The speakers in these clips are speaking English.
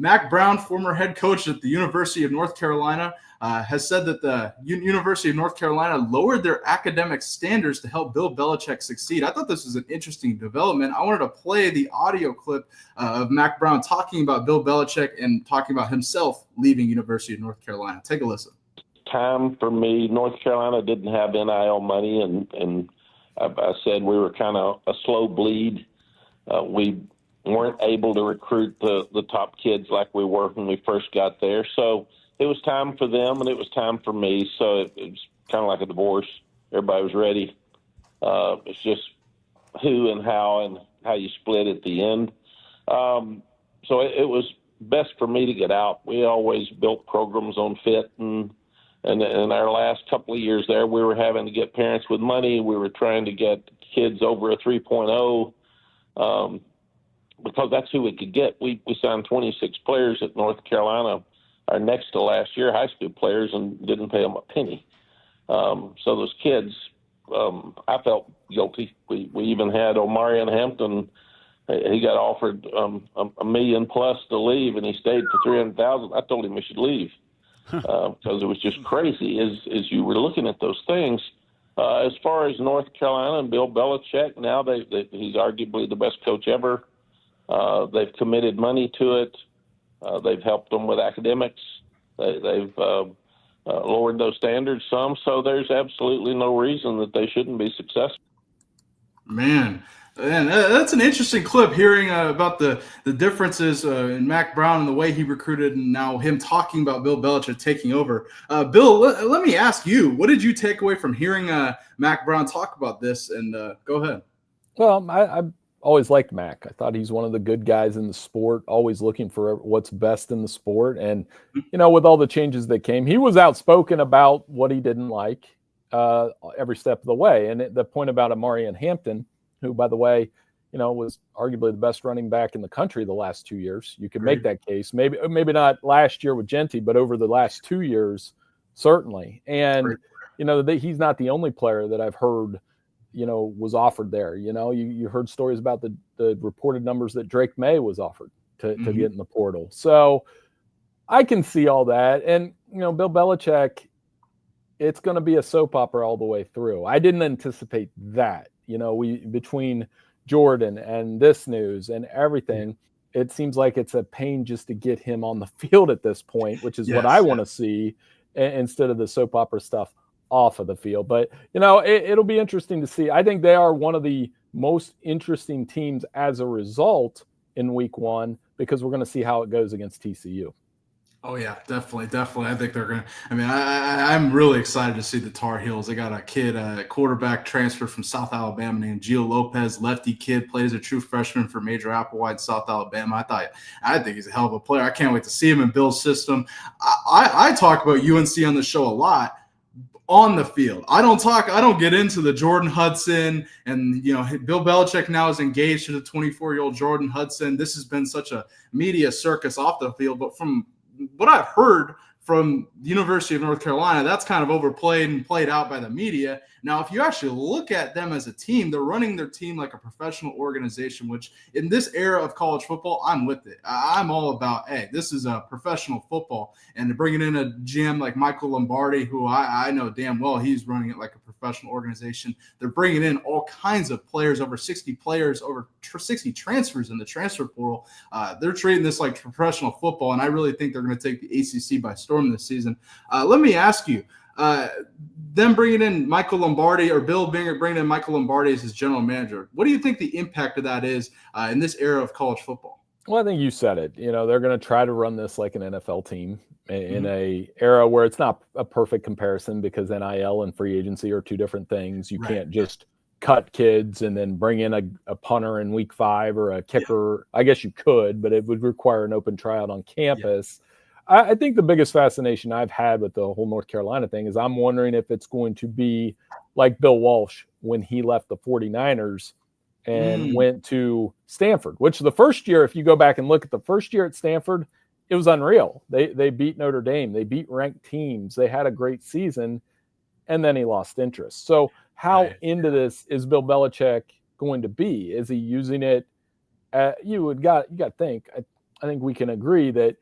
Mack Brown, former head coach at the University of North Carolina, has said that the University of North Carolina lowered their academic standards to help Bill Belichick succeed. I thought this was an interesting development. I wanted to play the audio clip of Mack Brown talking about Bill Belichick and talking about himself leaving University of North Carolina. Take a listen. Time for me, North Carolina didn't have NIL money, and I said we were kind of a slow bleed. We weren't able to recruit the top kids like we were when we first got there. So it was time for them and it was time for me. So it was kind of like a divorce. Everybody was ready. It's just who and how you split at the end. So it was best for me to get out. We always built programs on fit, and in our last couple of years there, we were having to get parents with money. We were trying to get kids over a 3.0. Because that's who we could get. We signed 26 players at North Carolina, our next to last year, high school players, and didn't pay them a penny. So those kids, I felt guilty. We even had Omarion Hampton. He got offered $1 million plus to leave, and he stayed for $300,000. I told him he should leave because it was just crazy as you were looking at those things. As far as North Carolina and Bill Belichick, now he's arguably the best coach ever. They've committed money to it. They've helped them with academics. They've lowered those standards some. So there's absolutely no reason that they shouldn't be successful. Man, that's an interesting clip, hearing about the differences in Mack Brown and the way he recruited, and now him talking about Bill Belichick taking over. Bill, let me ask you, what did you take away from hearing Mack Brown talk about this? And go ahead. Well, I always liked Mack. I thought he's one of the good guys in the sport, always looking for what's best in the sport. And, with all the changes that came, he was outspoken about what he didn't like every step of the way. And the point about Omarion Hampton, who, by the way, was arguably the best running back in the country the last 2 years. You could make that case. Maybe not last year with Genty, but over the last 2 years, certainly. And, he's not the only player that I've heard was offered there. You heard stories about the reported numbers that Drake May was offered to get in the portal. So I can see all that. And, Bill Belichick, it's going to be a soap opera all the way through. I didn't anticipate that. Between Jordan and this news and everything, it seems like it's a pain just to get him on the field at this point, which is what I want to see instead of the soap opera stuff off of the field. But, it'll be interesting to see. I think they are one of the most interesting teams as a result in week one, because we're going to see how it goes against TCU. Oh, yeah, definitely. I think they're going to – I'm really excited to see the Tar Heels. They got a kid, a quarterback transfer from South Alabama named Gio Lopez, lefty kid, played as a true freshman for Major Applewhite, South Alabama. I think he's a hell of a player. I can't wait to see him in Bill's system. I talk about UNC on the show a lot. On the field, I don't get into the Jordan Hudson and, Bill Belichick now is engaged to the 24-year-old Jordan Hudson. This has been such a media circus off the field, but from what I've heard from the University of North Carolina, that's kind of overplayed and played out by the media. Now, if you actually look at them as a team, they're running their team like a professional organization, which in this era of college football, I'm with it. I'm all about, hey, this is a professional football. And bringing in a GM like Michael Lombardi, who I know damn well he's running it like a professional organization. They're bringing in all kinds of players, over 60 players, over 60 transfers in the transfer portal. They're treating this like professional football, and I really think they're going to take the ACC by storm this season. Let me ask you, them bringing in Michael Lombardi, or Bill bringing in Michael Lombardi as his general manager, what do you think the impact of that is in this era of college football? Well, I think you said it. They're going to try to run this like an NFL team in a era where it's not a perfect comparison, because NIL and free agency are two different things. You can't just cut kids and then bring in a punter in week 5 or a kicker. I guess you could, but it would require an open tryout on campus. I think the biggest fascination I've had with the whole North Carolina thing is I'm wondering if it's going to be like Bill Walsh when he left the 49ers and went to Stanford, which the first year, if you go back and look at the first year at Stanford, it was unreal. They beat Notre Dame. They beat ranked teams. They had a great season, and then he lost interest. So how into this is Bill Belichick going to be? Is he using it? You got to think. I think we can agree that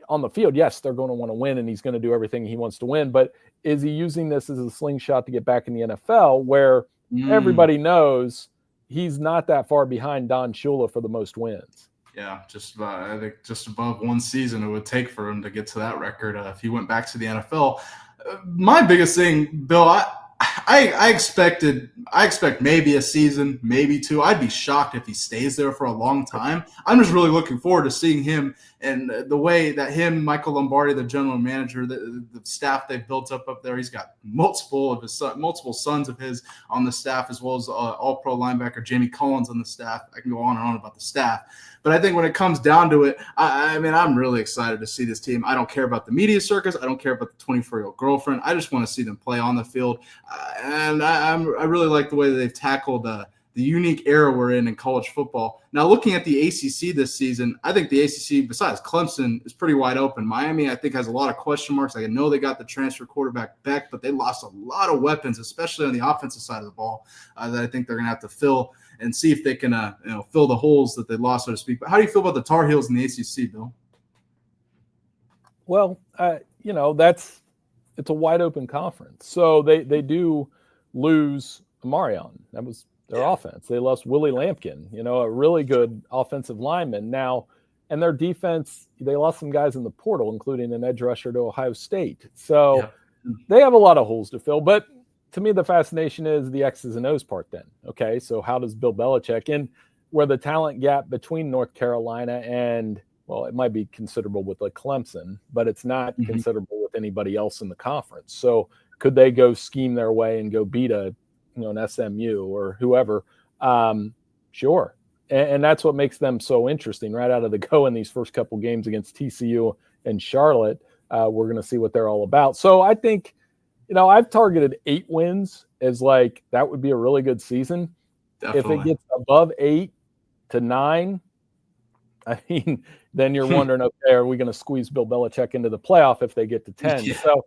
on the field, yes, they're going to want to win, and he's going to do everything he wants to win. But is he using this as a slingshot to get back in the NFL, where everybody knows he's not that far behind Don Shula for the most wins? Yeah, I think just above one season it would take for him to get to that record if he went back to the NFL. My biggest thing, Bill, I expect maybe a season, maybe two. I'd be shocked if he stays there for a long time. I'm just really looking forward to seeing him and the way that Michael Lombardi, the general manager, the staff they've built up there. He's got multiple sons of his on the staff, as well as All-Pro linebacker Jamie Collins on the staff. I can go on and on about the staff. But I think when it comes down to it, I mean, I'm really excited to see this team. I don't care about the media circus. I don't care about the 24-year-old girlfriend. I just want to see them play on the field. And I really like the way that they've tackled the unique era we're in college football. Now, looking at the ACC this season, I think the ACC, besides Clemson, is pretty wide open. Miami, I think, has a lot of question marks. I know they got the transfer quarterback Beck, but they lost a lot of weapons, especially on the offensive side of the ball, that I think they're going to have to fill and see if they can fill the holes that they lost, so to speak. But how do you feel about the Tar Heels in the ACC, Bill? Well, it's a wide open conference. So they do lose Amarion. That was their offense. They lost Willie Lampkin, a really good offensive lineman. Now, and their defense, they lost some guys in the portal, including an edge rusher to Ohio State. So they have a lot of holes to fill. But to me, the fascination is the X's and O's part then. Okay, so how does Bill Belichick, and where the talent gap between North Carolina and, well, it might be considerable with like Clemson, but it's not considerable with anybody else in the conference. So could they go scheme their way and go beat an SMU or whoever? Sure. And that's what makes them so interesting right out of the go in these first couple games against TCU and Charlotte. We're going to see what they're all about. So I think, I've targeted 8 wins as like, that would be a really good season. Definitely. If it gets above 8 to 9, I mean, then you're wondering, okay, are we going to squeeze Bill Belichick into the playoff if they get to 10? Yeah. So,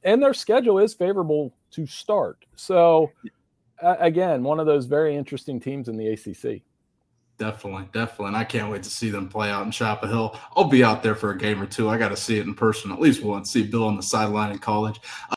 and their schedule is favorable to start. So, again, one of those very interesting teams in the ACC. Definitely. And I can't wait to see them play out in Chapel Hill. I'll be out there for a game or two. I got to see it in person at least once, see Bill on the sideline in college.